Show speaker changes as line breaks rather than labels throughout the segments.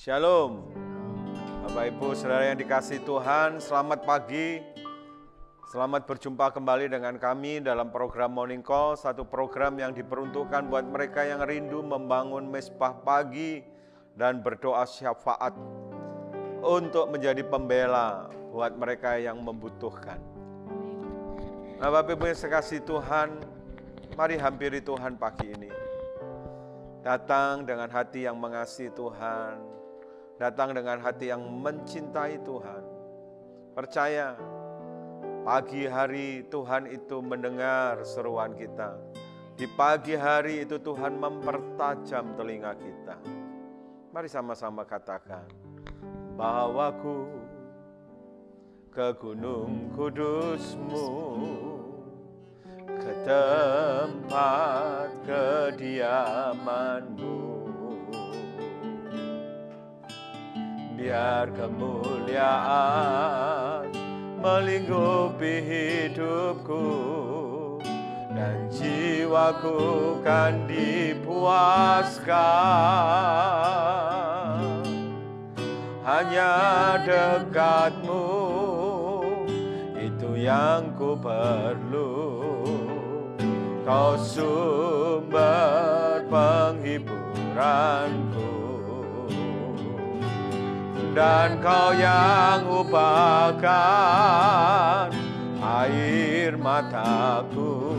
Shalom, Bapak Ibu Saudara yang dikasihi Tuhan, selamat pagi. Selamat berjumpa kembali dengan kami dalam program Morning Call, satu program yang diperuntukkan buat mereka yang rindu membangun mezbah pagi dan berdoa syafaat untuk menjadi pembela buat mereka yang membutuhkan. Nah, Bapak Ibu yang sekasihi Tuhan, mari hampiri Tuhan pagi ini. Datang dengan hati yang mengasihi Tuhan, datang dengan hati yang mencintai Tuhan. Percaya, pagi hari Tuhan itu mendengar seruan kita. Di pagi hari itu Tuhan mempertajam telinga kita. Mari sama-sama katakan, bawaku ke gunung kudus-Mu, ke tempat kediaman-Mu. Biar kemuliaan melingkupi hidupku dan jiwaku kan dipuaskan. Hanya dekat-Mu itu yang ku perlu. Kau sumber penghiburanku, dan Kau yang upahkan air mataku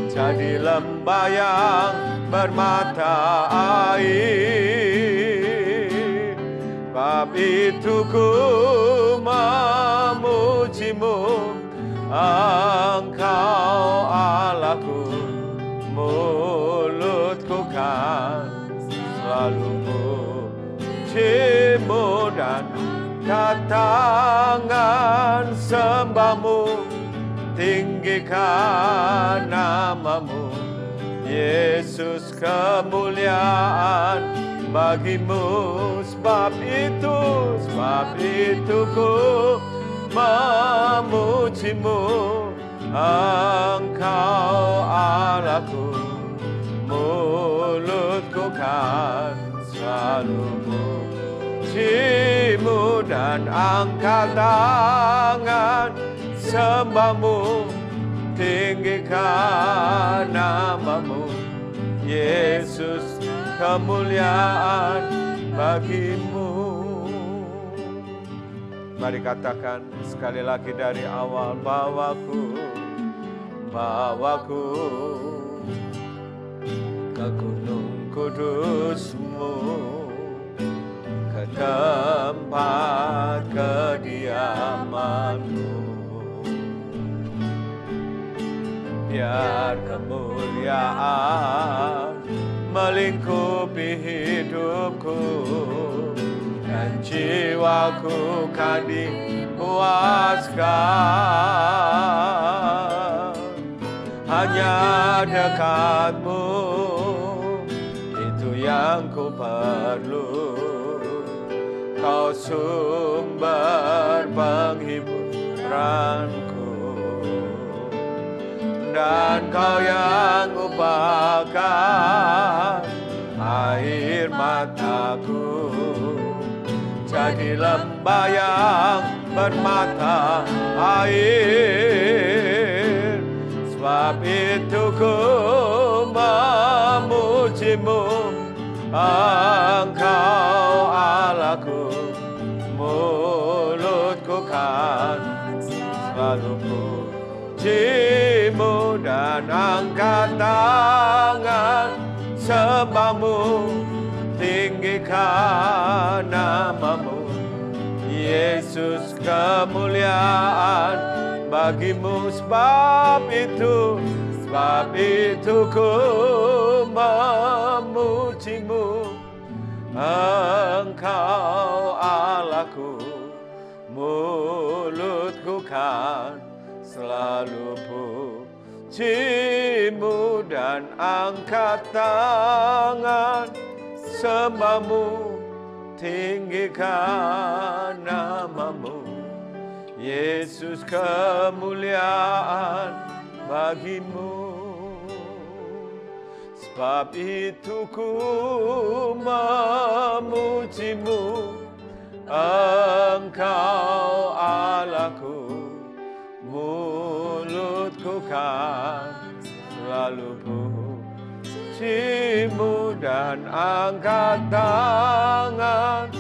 jadi lembah yang bermata air. Bab itu ku memuji-Mu, Engkau Allahku, mulutku kan selalu muji-Mu dan tangan sembah-Mu, tinggikan nama-Mu. Yesus, kemuliaan bagi-Mu, sebab itu ku memuji-Mu, Engkau Allahku, mulutku kan selalu muji-Mu dan angkat tangan sembah-Mu, tinggikan nama-Mu. Yesus, kemuliaan bagi-Mu. Mari katakan sekali lagi dari awal, bawaku ke gunung kudus-Mu, ke tempat kediaman-Mu. Biar kemuliaan melingkupi hidupku dan jiwaku kan dipuaskan. Hanya dekat-Mu itu yang ku perlu. Kau sumber penghiburanku, dan Kau yang upahkan air mataku jadi lembah yang bermata air. Sebab itu ku memuji-Mu, Engkau Allahku, mulutku kan selalu muji-Mu dan angkat tangan sembah-Mu, tinggikan nama-Mu. Yesus, kemuliaan bagi-Mu, sebab itu ku memuji-Mu, Engkau Allahku, mulutku kan selalu puji-Mu dan angkat tangan sembah-Mu, tinggikan nama-Mu. Yesus, kemuliaan bagi-Mu. Sebab itu ku memuji-Mu, Engkau Allahku. Mulutku kan selalu puji-Mu dan angkat tangan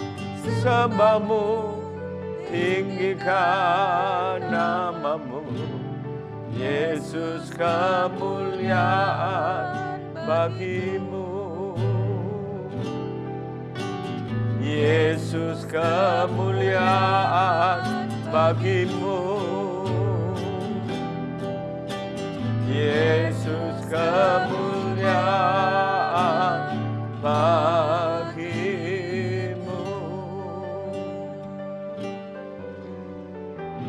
sembah-Mu, tinggikan nama-Mu. Yesus, kemuliaan bagi-Mu. Yesus, kemuliaan bagi-Mu. Yesus, kemuliaan bagi-Mu.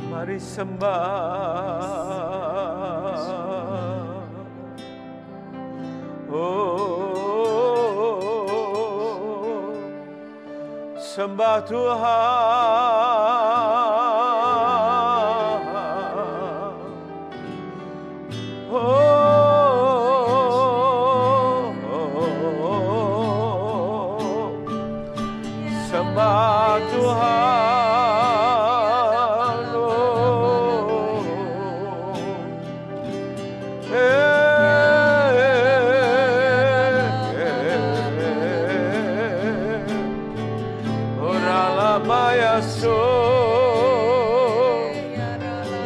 Mari sembah. Sembah Tuhan. Sembah Tuhan.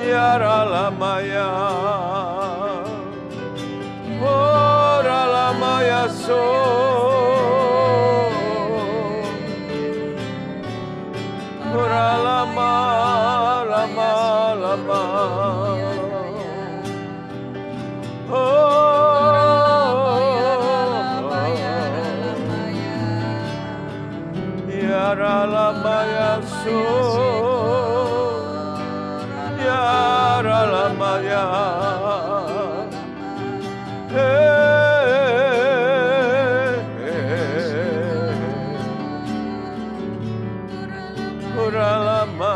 Yaralamaya, oralamaya so, oralama, lama, lama, yaralamaya so. Yaralamaya, Uralama,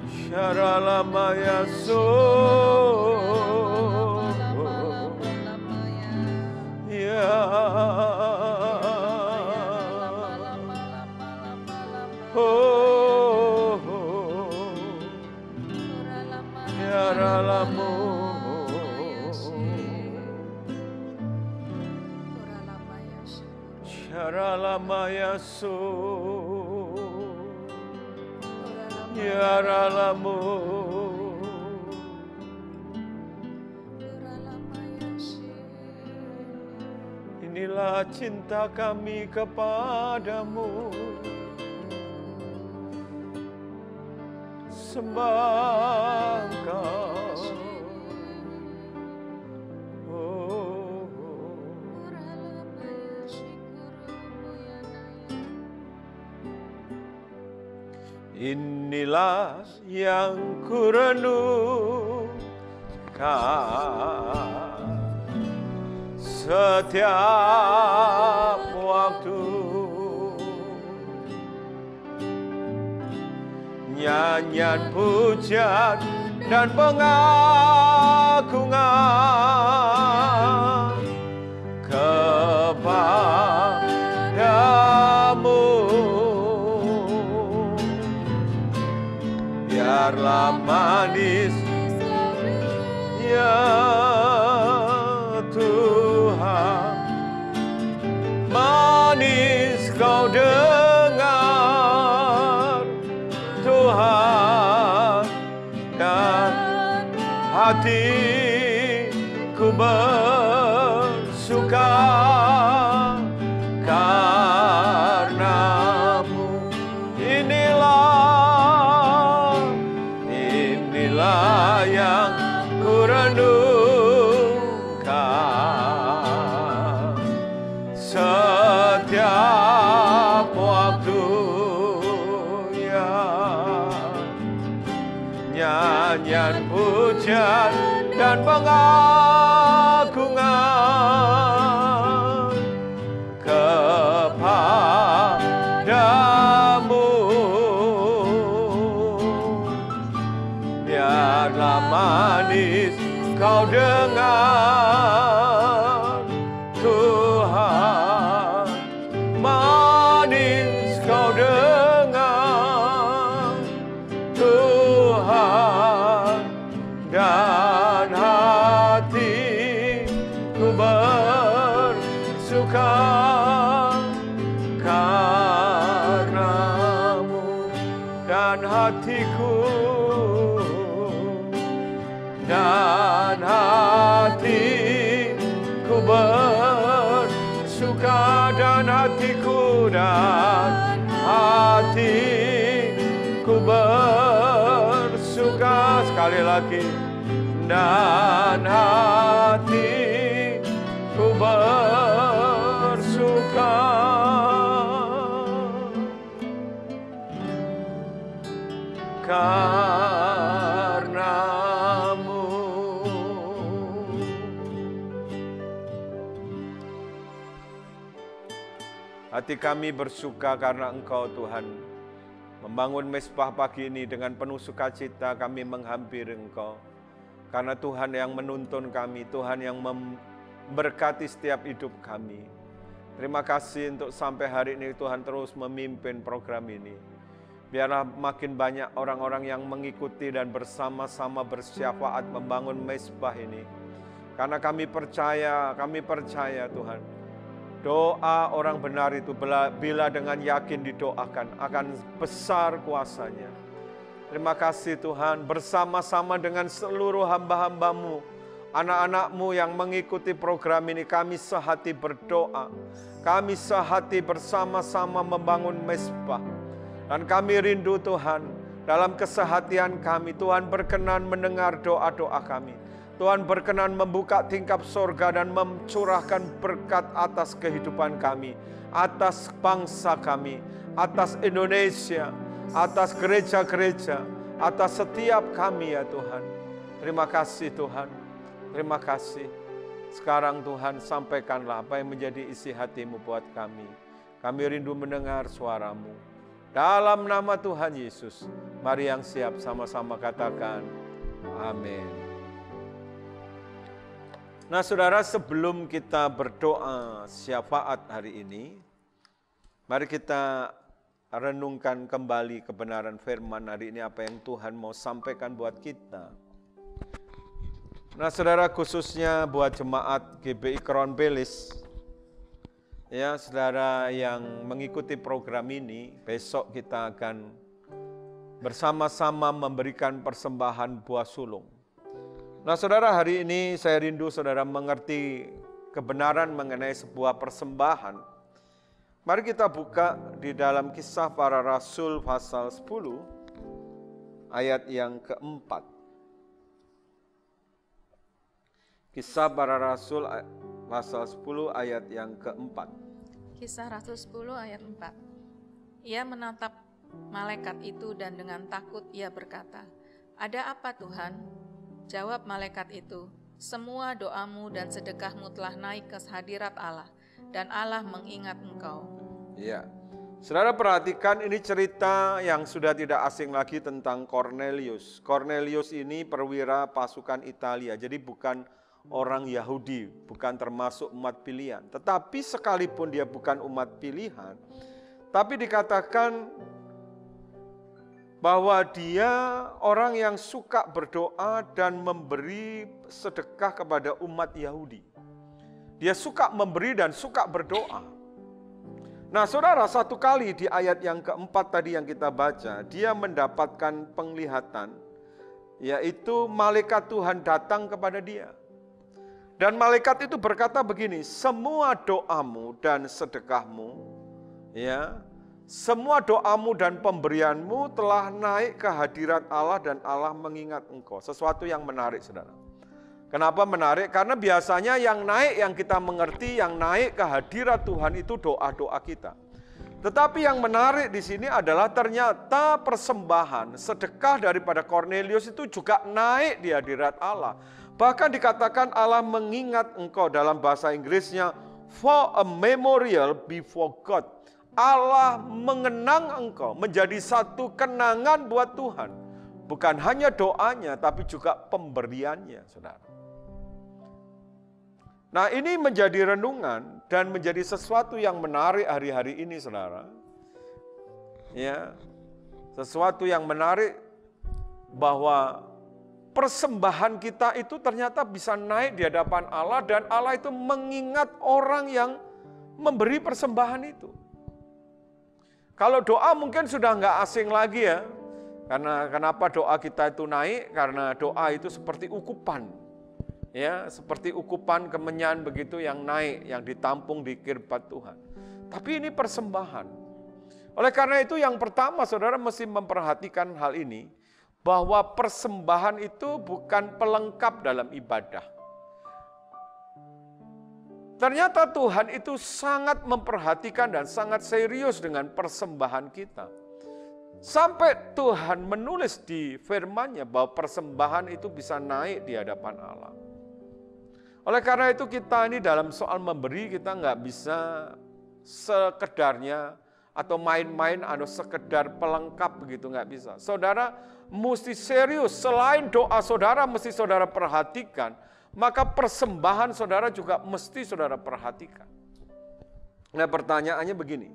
Sharalamaya so. Yaralamaya so, yaralamu, inilah cinta kami kepadamu, sembah Engkau. Inilah yang kurenungkan setiap waktu, nyanyian pujian dan pengagungan kepadamu. Biarlah manis ya Tuhan, manis kau dengar Tuhan, dan hatiku bersuka karenamu. Inilah yang kurenungkan setiap waktu, ya nyanyian pujian dan pengagungan kepadamu. Biarlah manis kau dengar, Tuhan, manis kau dengar, Tuhan, dan hatiku bersuka karenamu, dan hatiku bersuka, dan hatiku bersuka. Sekali lagi, dan hatiku bersuka karenamu. Hati kami bersuka karena Engkau, Tuhan. Membangun mezbah pagi ini dengan penuh sukacita kami menghampiri Engkau. Karena Tuhan yang menuntun kami, Tuhan yang memberkati setiap hidup kami. Terima kasih untuk sampai hari ini Tuhan terus memimpin program ini. Biarlah makin banyak orang-orang yang mengikuti dan bersama-sama bersyafaat membangun mezbah ini. Karena kami percaya Tuhan, doa orang benar itu bila dengan yakin didoakan akan besar kuasanya. Terima kasih Tuhan, bersama-sama dengan seluruh hamba-hamba-Mu, anak-anak-Mu yang mengikuti program ini, kami sehati berdoa. Kami sehati bersama-sama membangun mezbah. Dan kami rindu Tuhan, dalam kesehatian kami, Tuhan berkenan mendengar doa-doa kami. Tuhan berkenan membuka tingkap sorga dan mencurahkan berkat atas kehidupan kami, atas bangsa kami, atas Indonesia, atas gereja-gereja, atas setiap kami ya Tuhan. Terima kasih Tuhan, terima kasih. Sekarang Tuhan sampaikanlah apa yang menjadi isi hati-Mu buat kami. Kami rindu mendengar suara-Mu. Dalam nama Tuhan Yesus, mari yang siap sama-sama katakan, amin. Nah saudara, sebelum kita berdoa syafaat hari ini, mari kita renungkan kembali kebenaran firman hari ini, apa yang Tuhan mau sampaikan buat kita. Nah saudara, khususnya buat jemaat GBI Crown Palace, ya saudara yang mengikuti program ini, besok kita akan bersama-sama memberikan persembahan buah sulung. Nah saudara, hari ini saya rindu saudara mengerti kebenaran mengenai sebuah persembahan. Mari kita buka di dalam Kisah Para Rasul pasal 10 ayat yang keempat. Kisah Para Rasul pasal 10 ayat yang keempat.
Kisah Rasul 10 ayat 4. Ia menatap malaikat itu dan dengan takut ia berkata, "Ada apa Tuhan?" Jawab malaikat itu, "Semua doamu dan sedekahmu telah naik ke hadirat Allah, dan Allah mengingat engkau."
Ya, saudara perhatikan, ini cerita yang sudah tidak asing lagi tentang Cornelius. Cornelius ini perwira pasukan Italia, jadi bukan orang Yahudi, bukan termasuk umat pilihan. Tetapi sekalipun dia bukan umat pilihan, tapi dikatakan bahwa dia orang yang suka berdoa dan memberi sedekah kepada umat Yahudi. Dia suka memberi dan suka berdoa. Nah saudara, satu kali di ayat yang keempat tadi yang kita baca, dia mendapatkan penglihatan, yaitu malaikat Tuhan datang kepada dia. Dan malaikat itu berkata begini, "Semua doamu dan sedekahmu, ya, semua doamu dan pemberianmu telah naik ke hadirat Allah dan Allah mengingat engkau." Sesuatu yang menarik saudara. Kenapa menarik? Karena biasanya yang naik, yang kita mengerti, yang naik ke hadirat Tuhan itu doa-doa kita. Tetapi yang menarik di sini adalah ternyata persembahan, sedekah daripada Cornelius itu juga naik di hadirat Allah. Bahkan dikatakan Allah mengingat engkau, dalam bahasa Inggrisnya, for a memorial before God. Allah mengenang engkau, menjadi satu kenangan buat Tuhan. Bukan hanya doanya, tapi juga pemberiannya, saudara. Nah, ini menjadi renungan dan menjadi sesuatu yang menarik hari-hari ini, saudara. Ya, sesuatu yang menarik bahwa persembahan kita itu ternyata bisa naik di hadapan Allah dan Allah itu mengingat orang yang memberi persembahan itu. Kalau doa mungkin sudah nggak asing lagi ya. Karena kenapa doa kita itu naik? Karena doa itu seperti ukupan. Ya, seperti ukupan kemenyan begitu yang naik, yang ditampung di kirbat Tuhan. Tapi ini persembahan. Oleh karena itu yang pertama saudara mesti memperhatikan hal ini, bahwa persembahan itu bukan pelengkap dalam ibadah. Ternyata Tuhan itu sangat memperhatikan dan sangat serius dengan persembahan kita. Sampai Tuhan menulis di firman-Nya bahwa persembahan itu bisa naik di hadapan Allah. Oleh karena itu kita ini dalam soal memberi kita nggak bisa sekedarnya atau main-main atau sekedar pelengkap begitu, nggak bisa. Saudara mesti serius, selain doa saudara mesti saudara perhatikan, maka persembahan saudara juga mesti saudara perhatikan. Nah pertanyaannya begini,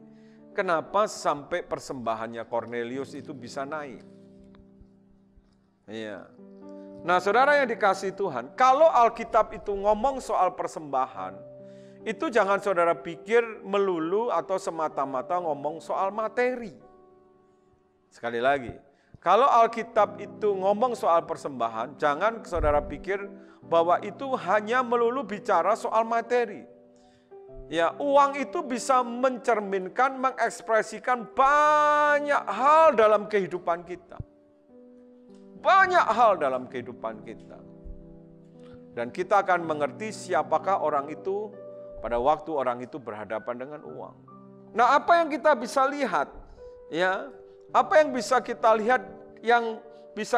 kenapa sampai persembahannya Kornelius itu bisa naik? Iya. Nah saudara yang dikasihi Tuhan, kalau Alkitab itu ngomong soal persembahan, itu jangan saudara pikir melulu atau semata-mata ngomong soal materi. Sekali lagi, kalau Alkitab itu ngomong soal persembahan, jangan saudara pikir bahwa itu hanya melulu bicara soal materi. Ya, uang itu bisa mencerminkan, mengekspresikan banyak hal dalam kehidupan kita. Banyak hal dalam kehidupan kita. Dan kita akan mengerti siapakah orang itu pada waktu orang itu berhadapan dengan uang. Nah, apa yang kita bisa lihat? Ya, apa yang bisa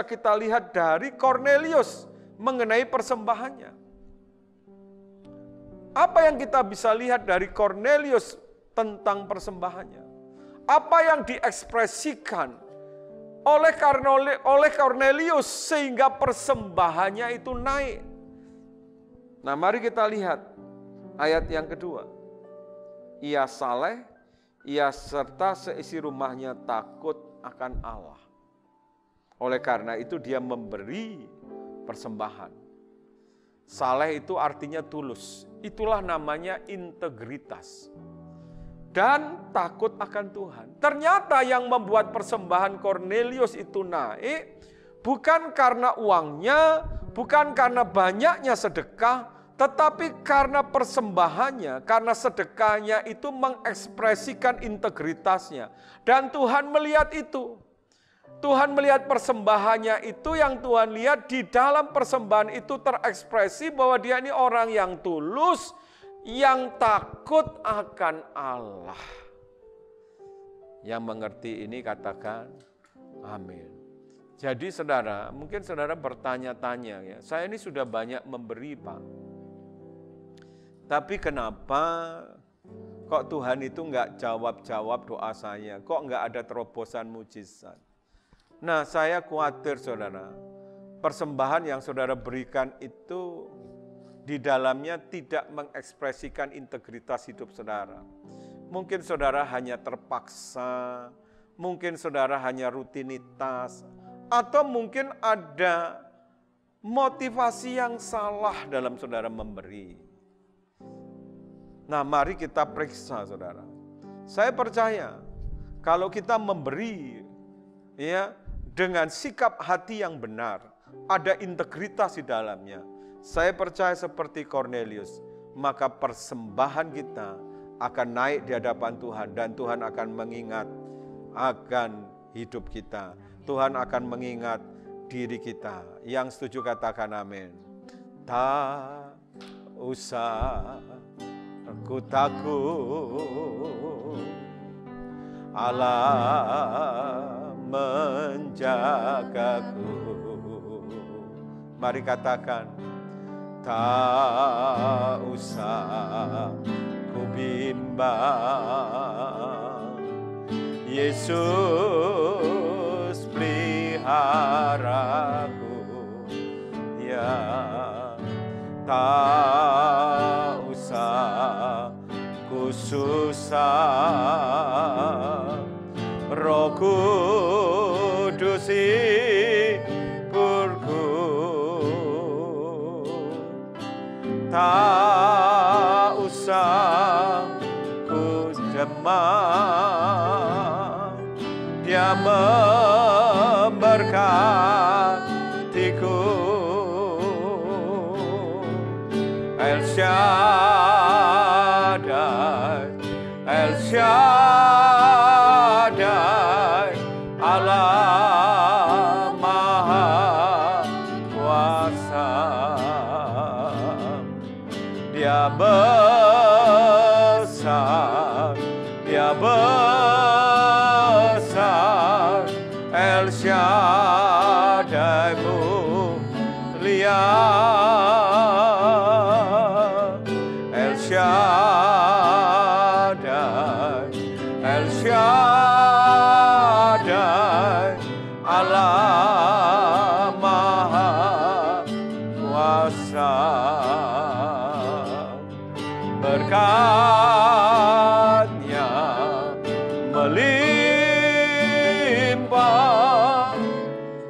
kita lihat dari Kornelius mengenai persembahannya? Apa yang kita bisa lihat dari Kornelius tentang persembahannya? Apa yang diekspresikan oleh Kornelius sehingga persembahannya itu naik? Nah, mari kita lihat ayat yang kedua. Ia saleh, ia serta seisi rumahnya takut akan Allah. Oleh karena itu dia memberi persembahan. Saleh itu artinya tulus. Itulah namanya integritas. Dan takut akan Tuhan. Ternyata yang membuat persembahan Kornelius itu naik bukan karena uangnya, bukan karena banyaknya sedekah, tetapi karena persembahannya, karena sedekahnya itu mengekspresikan integritasnya. Dan Tuhan melihat itu. Tuhan melihat persembahannya itu, yang Tuhan lihat di dalam persembahan itu terekspresi bahwa dia ini orang yang tulus, yang takut akan Allah. Yang mengerti ini katakan amin. Jadi saudara, mungkin saudara bertanya-tanya ya, saya ini sudah banyak memberi Pak. Tapi kenapa kok Tuhan itu enggak jawab-jawab doa saya? Kok enggak ada terobosan mujizat? Nah saya khawatir saudara, persembahan yang saudara berikan itu di dalamnya tidak mengekspresikan integritas hidup saudara. Mungkin saudara hanya terpaksa, mungkin saudara hanya rutinitas, atau mungkin ada motivasi yang salah dalam saudara memberi. Nah, mari kita periksa saudara. Saya percaya kalau kita memberi ya dengan sikap hati yang benar, ada integritas di dalamnya. Saya percaya seperti Kornelius, maka persembahan kita akan naik di hadapan Tuhan dan Tuhan akan mengingat akan hidup kita. Tuhan akan mengingat diri kita. Yang setuju katakan amin. Tak usah aku takut, Allah menjagaku. Mari katakan, tak usah ku bimbang, Yesus peliharaku. Ya, tak tak usah ku demam, Dia memberkatiku. El Shaddai, El Shaddai, Allah Maha Kuasa. Dia besar, Dia besar, El Shaddai mulia, El Shaddai, El Shaddai, Allah Maha Kuasa. Berkat-Nya melimpah,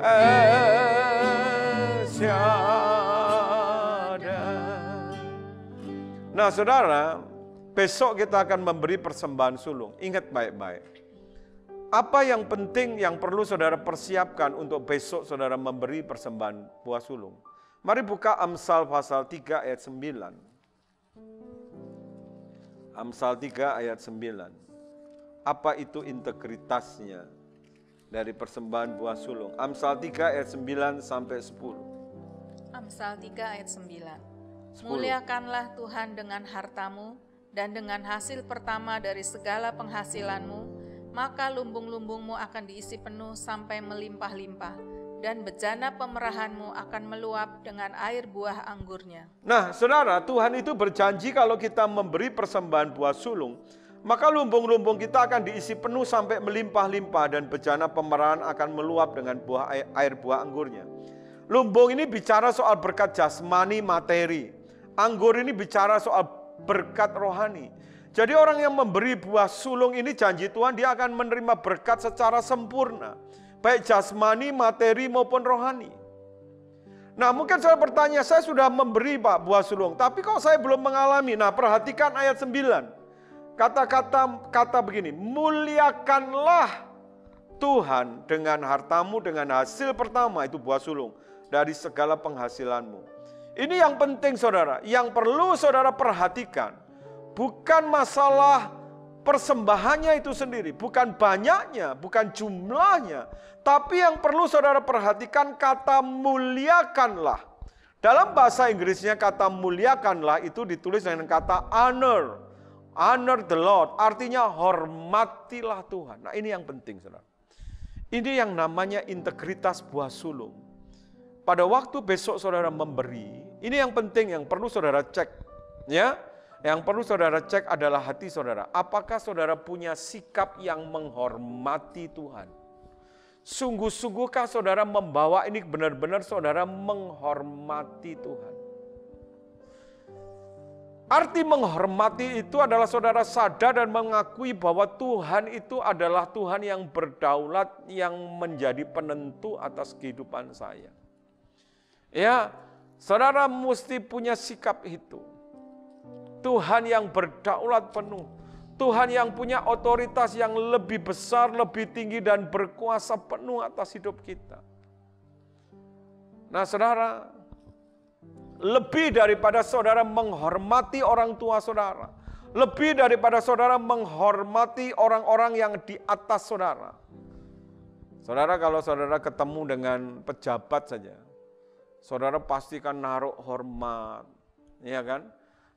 El Shaddai. Nah saudara, besok kita akan memberi persembahan sulung. Ingat baik-baik. Apa yang penting yang perlu saudara persiapkan untuk besok saudara memberi persembahan buah sulung? Mari buka Amsal pasal 3 ayat 9. Amsal 3 ayat 9. Apa itu integritasnya dari persembahan buah sulung? Amsal 3 ayat 9 sampai 10.
Amsal 3 ayat 9. Muliakanlah Tuhan dengan hartamu dan dengan hasil pertama dari segala penghasilanmu, maka lumbung-lumbungmu akan diisi penuh sampai melimpah-limpah, dan bejana pemerahanmu akan meluap dengan air buah anggurnya.
Nah, saudara, Tuhan itu berjanji kalau kita memberi persembahan buah sulung, maka lumbung-lumbung kita akan diisi penuh sampai melimpah-limpah, dan bejana pemerahan akan meluap dengan air buah anggurnya. Lumbung ini bicara soal berkat jasmani materi. Anggur ini bicara soal berkat rohani. Jadi orang yang memberi buah sulung ini janji Tuhan dia akan menerima berkat secara sempurna. Baik jasmani, materi maupun rohani. Nah mungkin saya bertanya, saya sudah memberi Pak buah sulung, tapi kok saya belum mengalami? Nah perhatikan ayat 9. Kata begini, muliakanlah Tuhan dengan hartamu, dengan hasil pertama, itu buah sulung, dari segala penghasilanmu. Ini yang penting saudara, yang perlu saudara perhatikan. Bukan masalah persembahannya itu sendiri, bukan banyaknya, bukan jumlahnya. Tapi yang perlu saudara perhatikan kata muliakanlah. Dalam bahasa Inggrisnya kata muliakanlah itu ditulis dengan kata honor. Honor the Lord, artinya hormatilah Tuhan. Nah ini yang penting saudara. Ini yang namanya integritas buah sulung. Pada waktu besok saudara memberi, ini yang penting yang perlu saudara cek. Ya, yang perlu saudara cek adalah hati saudara. Apakah saudara punya sikap yang menghormati Tuhan? Sungguh-sungguhkah saudara membawa ini benar-benar saudara menghormati Tuhan? Arti menghormati itu adalah saudara sadar dan mengakui bahwa Tuhan itu adalah Tuhan yang berdaulat, yang menjadi penentu atas kehidupan saya. Ya, saudara mesti punya sikap itu. Tuhan yang berdaulat penuh. Tuhan yang punya otoritas yang lebih besar, lebih tinggi dan berkuasa penuh atas hidup kita. Nah saudara, lebih daripada saudara menghormati orang tua saudara, lebih daripada saudara menghormati orang-orang yang di atas saudara. Saudara kalau saudara ketemu dengan pejabat saja, saudara pasti kan naruh hormat, ya kan?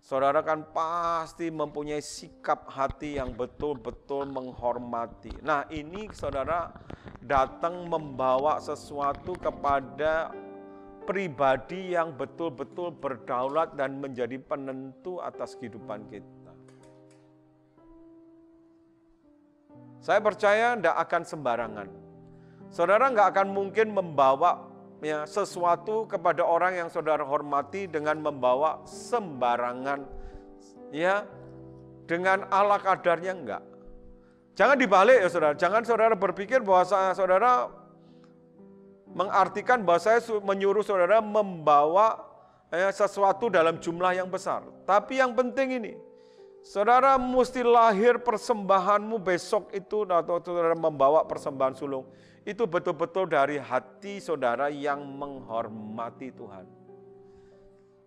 Saudara kan pasti mempunyai sikap hati yang betul-betul menghormati. Nah ini saudara datang membawa sesuatu kepada pribadi yang betul-betul berdaulat dan menjadi penentu atas kehidupan kita. Saya percaya tidak akan sembarangan. Saudara nggak akan mungkin membawa sesuatu kepada orang yang saudara hormati dengan membawa sembarangan, ya, dengan ala kadarnya enggak. Jangan dibalik ya saudara, jangan saudara berpikir bahwa saudara mengartikan bahwa saya menyuruh saudara membawa sesuatu dalam jumlah yang besar. Tapi yang penting ini, saudara mesti lahir persembahanmu besok itu, atau saudara membawa persembahan sulung, itu betul-betul dari hati saudara yang menghormati Tuhan.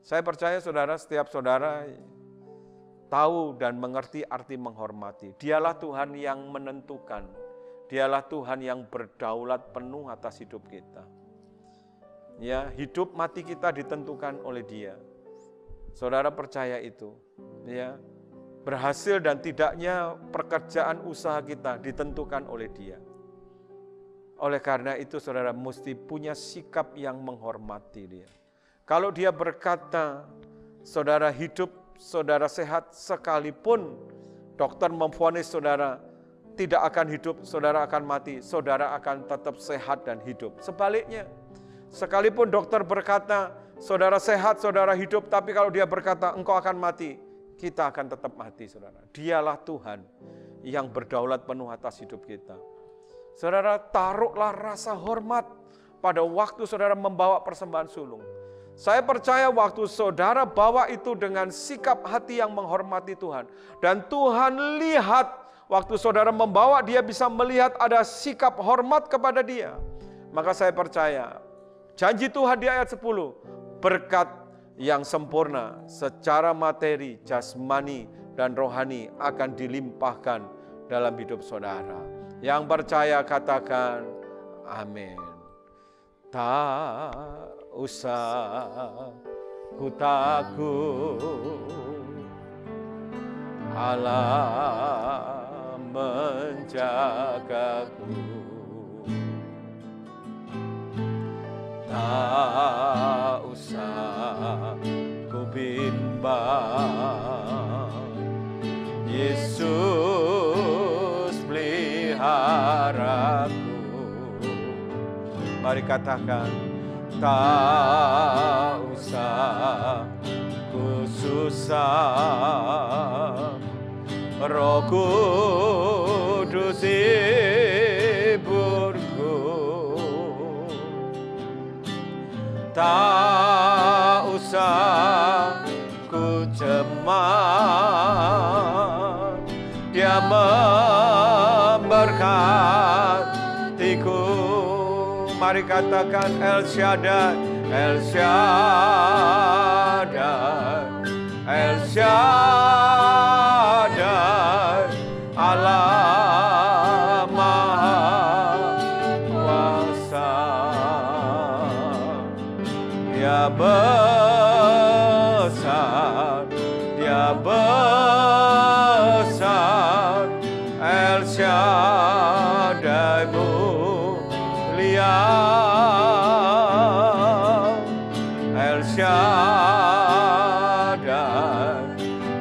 Saya percaya saudara, setiap saudara tahu dan mengerti arti menghormati. Dialah Tuhan yang menentukan. Dialah Tuhan yang berdaulat penuh atas hidup kita. Ya, hidup mati kita ditentukan oleh Dia. Saudara percaya itu, ya. Berhasil dan tidaknya pekerjaan usaha kita ditentukan oleh Dia. Oleh karena itu saudara mesti punya sikap yang menghormati Dia. Kalau Dia berkata, saudara hidup, saudara sehat, sekalipun dokter memvonis saudara tidak akan hidup, saudara akan mati, saudara akan tetap sehat dan hidup. Sebaliknya, sekalipun dokter berkata, saudara sehat, saudara hidup, tapi kalau dia berkata, engkau akan mati, kita akan tetap mati, saudara. Dialah Tuhan yang berdaulat penuh atas hidup kita. Saudara, taruhlah rasa hormat pada waktu saudara membawa persembahan sulung. Saya percaya waktu saudara bawa itu dengan sikap hati yang menghormati Tuhan. Dan Tuhan lihat, waktu saudara membawa, Dia bisa melihat ada sikap hormat kepada Dia. Maka saya percaya, janji Tuhan di ayat 10, berkat yang sempurna secara materi, jasmani, dan rohani akan dilimpahkan dalam hidup saudara. Yang percaya katakan amin. Tak usah ku takut, Allah menjagaku. Tak usah ku bimbang, Yesus peliharaku. Mari katakan, tak usah ku susah, Roh Kudus hiburku. Tak usah ku cemas, Dia memberkatiku. Mari katakan El Shaddai, El Shaddai, El Shaddai, Allah Maha Kuasa. Dia besar, Dia besar, El Shaddai mulia, El Shaddai,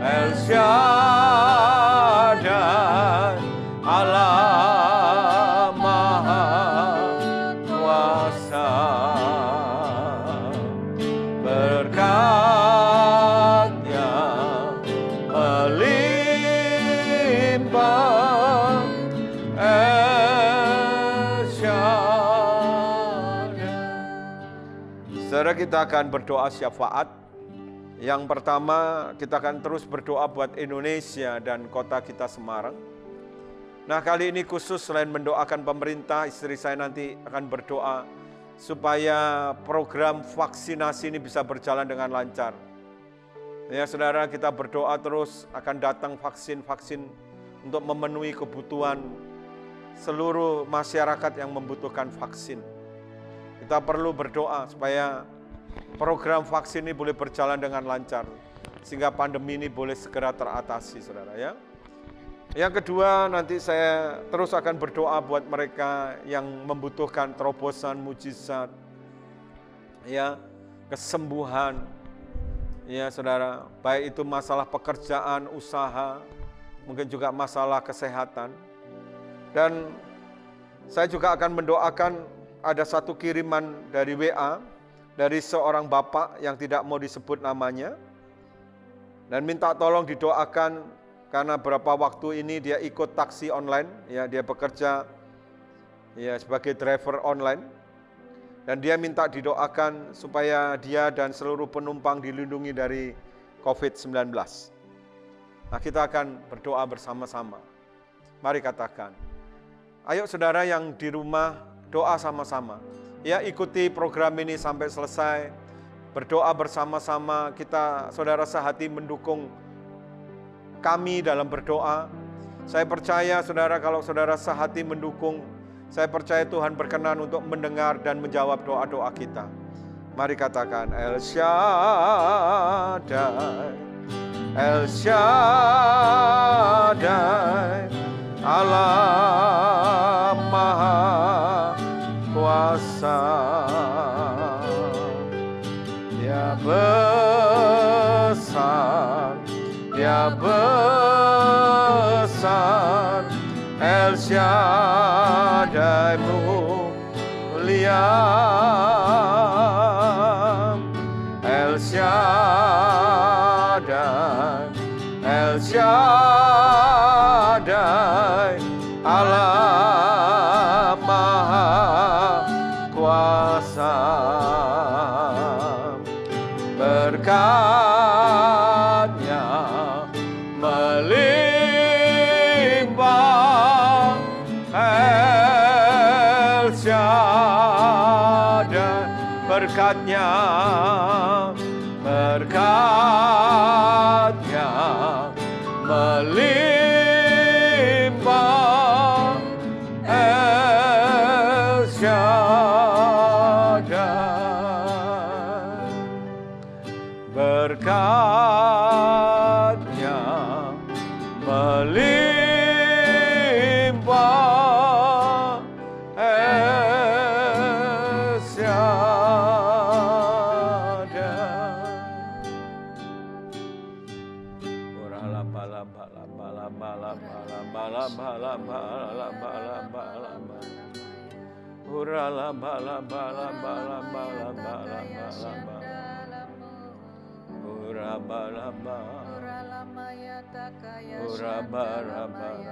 El Shaddai, Allah Maha Kuasa. Berkat-Nya melimpah, El Shaddai. Saudara, kita akan berdoa syafaat. Yang pertama, kita akan terus berdoa buat Indonesia dan kota kita Semarang. Nah, kali ini khusus selain mendoakan pemerintah, istri saya nanti akan berdoa supaya program vaksinasi ini bisa berjalan dengan lancar. Ya saudara, kita berdoa terus akan datang vaksin-vaksin untuk memenuhi kebutuhan seluruh masyarakat yang membutuhkan vaksin. Kita perlu berdoa supaya program vaksin ini boleh berjalan dengan lancar, sehingga pandemi ini boleh segera teratasi, saudara ya. Yang kedua, nanti saya terus akan berdoa buat mereka yang membutuhkan terobosan mujizat, ya, kesembuhan, ya saudara, baik itu masalah pekerjaan, usaha, mungkin juga masalah kesehatan. Dan saya juga akan mendoakan, ada satu kiriman dari WA, dari seorang bapak yang tidak mau disebut namanya, dan minta tolong didoakan. Karena beberapa waktu ini dia ikut taksi online, ya dia bekerja ya sebagai driver online. Dan dia minta didoakan supaya dia dan seluruh penumpang dilindungi dari COVID-19. Nah, kita akan berdoa bersama-sama. Mari katakan, ayo saudara yang di rumah doa sama-sama. Ya, ikuti program ini sampai selesai. Berdoa bersama-sama, kita saudara sehati mendukung kami dalam berdoa. Saya percaya saudara, kalau saudara sehati mendukung, saya percaya Tuhan berkenan untuk mendengar dan menjawab doa-doa kita. Mari katakan, El Shaddai, El Shaddai, Allah Maha Kuasa. Dia besar, Dia besar, El Shaddai mulia, El Shaddai, El Shaddai, Allah Maha Kuasa. Berkat-Nya melimpah, El Shaddai, berkat-Nya, berkat-Nya melimpah, El Shaddai, berkat-Nya melimpah, El Shaddai.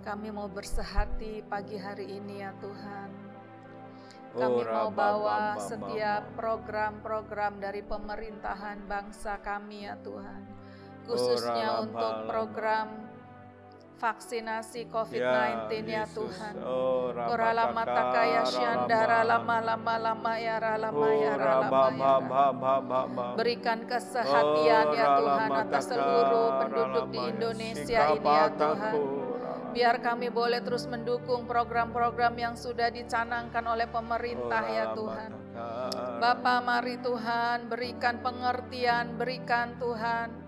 Kami mau bersehati pagi hari ini ya Tuhan. Kami mau bawa setiap program-program dari pemerintahan bangsa kami ya Tuhan. Khususnya untuk program vaksinasi COVID-19 ya Tuhan. Koralama takaya syandara lama ya ralama ya ralama. Berikan kesehatian ya Tuhan atas seluruh penduduk di Indonesia ini ya Tuhan. Biar kami boleh terus mendukung program-program yang sudah dicanangkan oleh pemerintah ya Tuhan. Bapa, mari Tuhan berikan pengertian, berikan Tuhan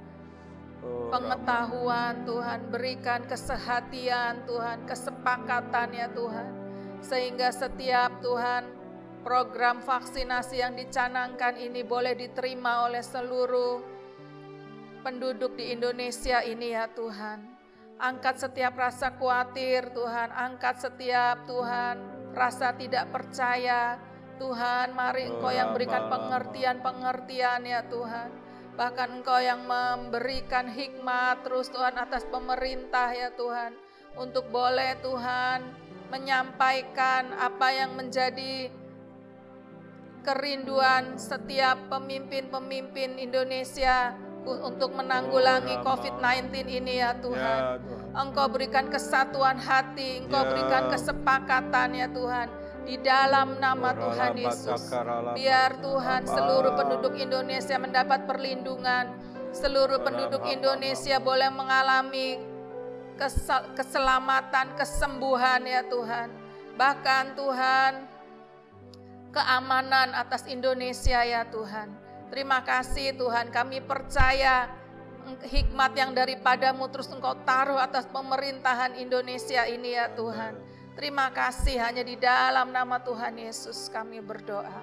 pengetahuan Tuhan, berikan kesehatian Tuhan, kesepakatan ya Tuhan. Sehingga setiap Tuhan program vaksinasi yang dicanangkan ini boleh diterima oleh seluruh penduduk di Indonesia ini ya Tuhan. Angkat setiap rasa khawatir Tuhan, angkat setiap Tuhan rasa tidak percaya. Tuhan, mari Engkau yang berikan pengertian-pengertian ya Tuhan. Bahkan Engkau yang memberikan hikmat terus Tuhan atas pemerintah ya Tuhan. Untuk boleh Tuhan menyampaikan apa yang menjadi kerinduan setiap pemimpin-pemimpin Indonesia untuk menanggulangi COVID-19 ini ya Tuhan. Engkau berikan kesatuan hati, Engkau berikan kesepakatan ya Tuhan. Di dalam nama Tuhan Yesus, biar Tuhan seluruh penduduk Indonesia mendapat perlindungan. Seluruh penduduk Indonesia boleh mengalami keselamatan, kesembuhan ya Tuhan. Bahkan Tuhan, keamanan atas Indonesia ya Tuhan. Terima kasih Tuhan, kami percaya hikmat yang daripadamu terus Engkau taruh atas pemerintahan Indonesia ini ya Tuhan. Terima kasih, hanya di dalam nama Tuhan Yesus kami berdoa.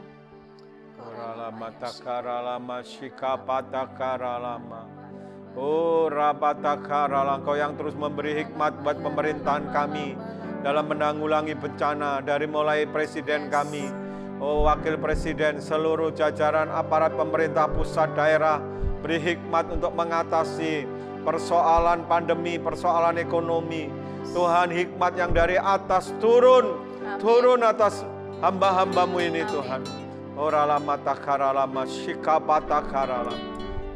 Engkau yang terus memberi hikmat buat pemerintahan kami dalam menanggulangi bencana, dari mulai presiden kami, wakil presiden, seluruh jajaran aparat pemerintah pusat daerah, beri hikmat untuk mengatasi persoalan pandemi, persoalan ekonomi. Tuhan, hikmat yang dari atas turun atas hamba-hambamu ini Tuhan. Oralama takaralama shikapata karala.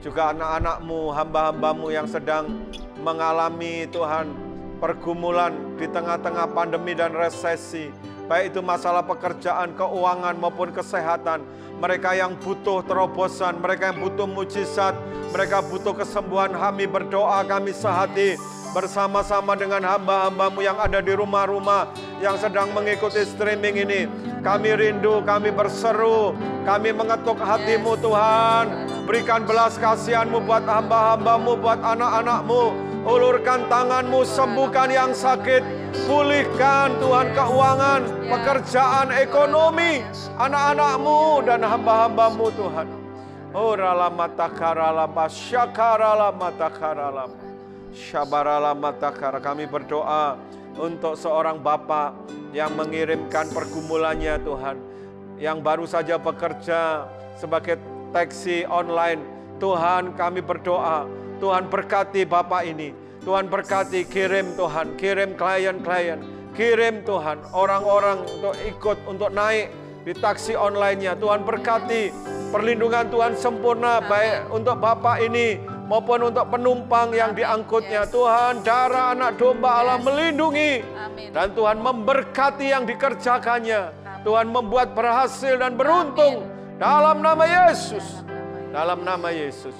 Juga anak-anakmu, hamba-hambamu yang sedang mengalami Tuhan pergumulan di tengah-tengah pandemi dan resesi. Baik itu masalah pekerjaan, keuangan maupun kesehatan. Mereka yang butuh terobosan, mereka yang butuh mujizat, mereka butuh kesembuhan. Kami berdoa, kami sehati bersama-sama dengan hamba-hambamu yang ada di rumah-rumah yang sedang mengikuti streaming ini. Kami rindu, kami berseru, kami mengetuk hatimu Tuhan. Berikan belas kasihan-Mu buat hamba-hambamu, buat anak-anakmu. Ulurkan tangan-Mu, sembuhkan yang sakit. Pulihkan Tuhan keuangan, pekerjaan, ekonomi anak-anakmu dan hamba-hambamu Tuhan. Kami berdoa untuk seorang bapak yang mengirimkan pergumulannya Tuhan, yang baru saja bekerja sebagai taksi online. Tuhan, kami berdoa, Tuhan berkati bapak ini. Tuhan berkati, kirim Tuhan, kirim klien-klien, kirim Tuhan orang-orang untuk ikut, untuk naik di taksi online-nya. Tuhan berkati, perlindungan Tuhan sempurna baik untuk bapak ini maupun untuk penumpang yang diangkutnya. Tuhan, darah anak domba Allah melindungi. Dan Tuhan memberkati yang dikerjakannya. Tuhan membuat berhasil dan beruntung. Dalam nama Yesus. Dalam nama Yesus.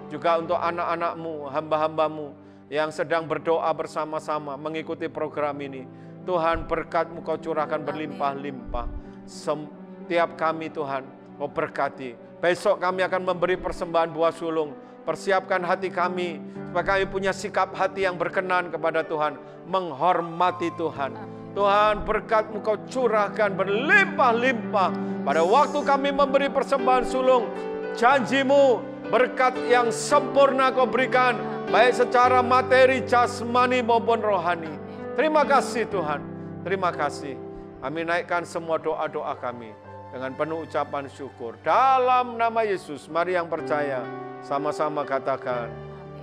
Juga untuk anak-anakmu, hamba-hambamu yang sedang berdoa bersama-sama mengikuti program ini. Tuhan, berkat-Mu Kau curahkan berlimpah-limpah. Setiap kami Tuhan, Kau berkati. Besok kami akan memberi persembahan buah sulung. Persiapkan hati kami, supaya kami punya sikap hati yang berkenan kepada Tuhan. Menghormati Tuhan. Tuhan, berkat-Mu Kau curahkan berlimpah-limpah. Pada waktu kami memberi persembahan sulung, janji-Mu, berkat yang sempurna Kau berikan. Baik secara materi, jasmani maupun rohani. Terima kasih Tuhan. Terima kasih. Kami naikkan semua doa-doa kami dengan penuh ucapan syukur. Dalam nama Yesus, mari yang percaya sama-sama katakan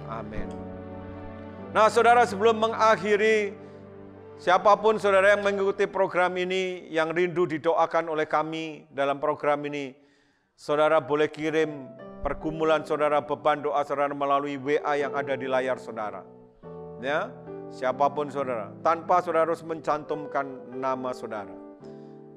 amin. Nah saudara, sebelum mengakhiri, siapapun saudara yang mengikuti program ini, yang rindu didoakan oleh kami dalam program ini, saudara boleh kirim pergumulan saudara, beban doa saudara melalui WA yang ada di layar saudara. Ya, siapapun saudara, tanpa saudara harus mencantumkan nama saudara.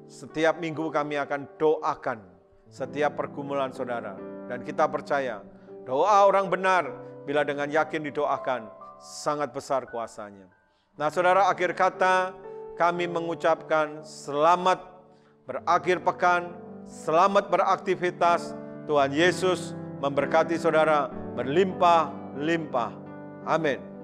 Setiap minggu kami akan doakan setiap pergumulan saudara. Dan kita percaya, doa orang benar bila dengan yakin didoakan, sangat besar kuasanya. Nah saudara, akhir kata kami mengucapkan selamat berakhir pekan, selamat beraktivitas. Tuhan Yesus memberkati saudara berlimpah-limpah. Amin.